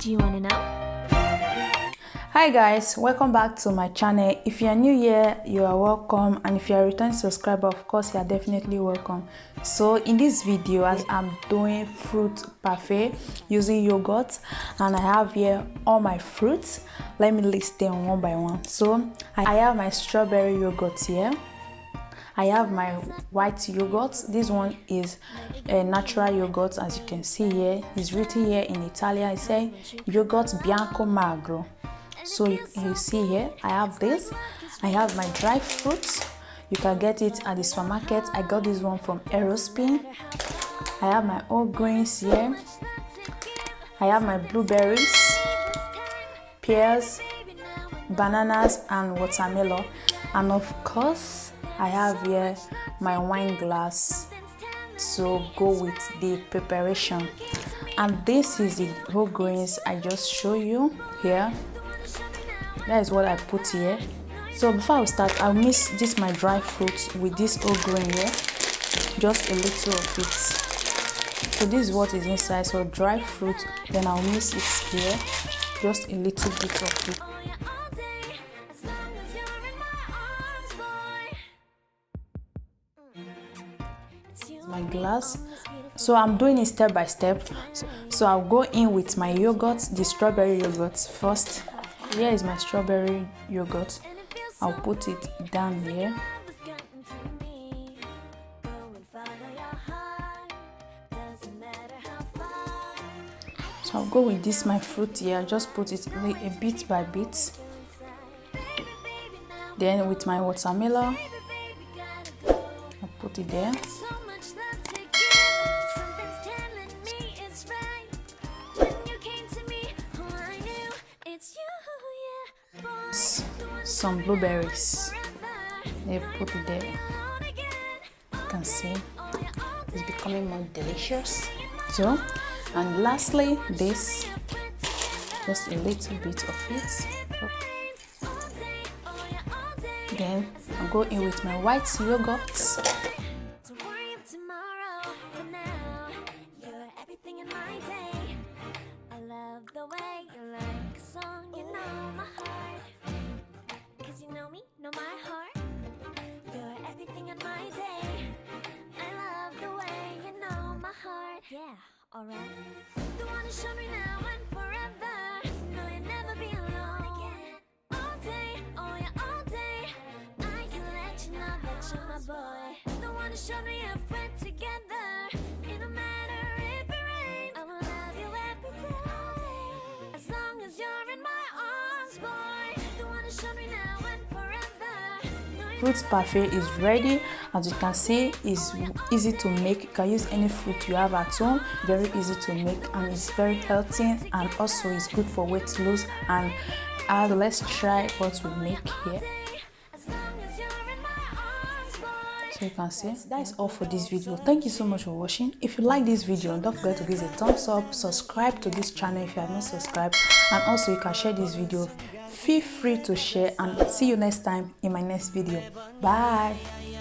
Do you want to know? Hi guys, welcome back to my channel. If you are new here, you are welcome, and if you are a returning subscriber, of course you are definitely welcome. So in this video, as I'm doing fruit parfait using yogurt, and I have here all my fruits, let me list them one by one. So I have my strawberry yogurt here. I have my white yogurt. This one is a natural yogurt, as you can see here. It's written here in Italian. It says yogurt bianco magro. So you see here, I have this. I have my dry fruits. You can get it at the supermarket. I got this one from Aerospin. I have my whole grains here. I have my blueberries, pears, bananas, and watermelon. And of course, I have here my wine glass to go with the preparation. And this is the whole grains I just show you here. That is what I put here. So before I start, I'll mix this my dry fruit with this whole grain here, just a little of it. So this is what is inside. So dry fruit, then I'll mix it here, just a little bit of it. My glass. So I'm doing it step by step. So I'll go in with my yogurt, the strawberry yogurt first. Here is my strawberry yogurt. I'll put it down here. So I'll go with this my fruit here. I'll just put it a bit by bit. Then with my watermelon, I'll put it there. Some blueberries, they put it there. You can see it's becoming more delicious. So, and lastly, this, just a little bit of it. Then I'll go in with my white yogurt. Yeah, alright. The one to show me now and forever. No, you'll never be alone again. All day, oh yeah, all day. I can let you know that you're my boy. The one to show me if we're together. It don't matter if it rains. I will love you every day. As long as you're in my arms, boy. The one to show me now and forever. Fruit parfait is ready. As you can see, it's easy to make. You can use any fruit you have at home. Very easy to make, and it's very healthy, and also it's good for weight loss. And let's try what we make here. So you can see that is all for this video. Thank you so much for watching. If you like this video, don't forget to give it a thumbs up, subscribe to this channel if you have not subscribed, and also you can share this video. Feel free to share, and see you next time in my next video. Bye.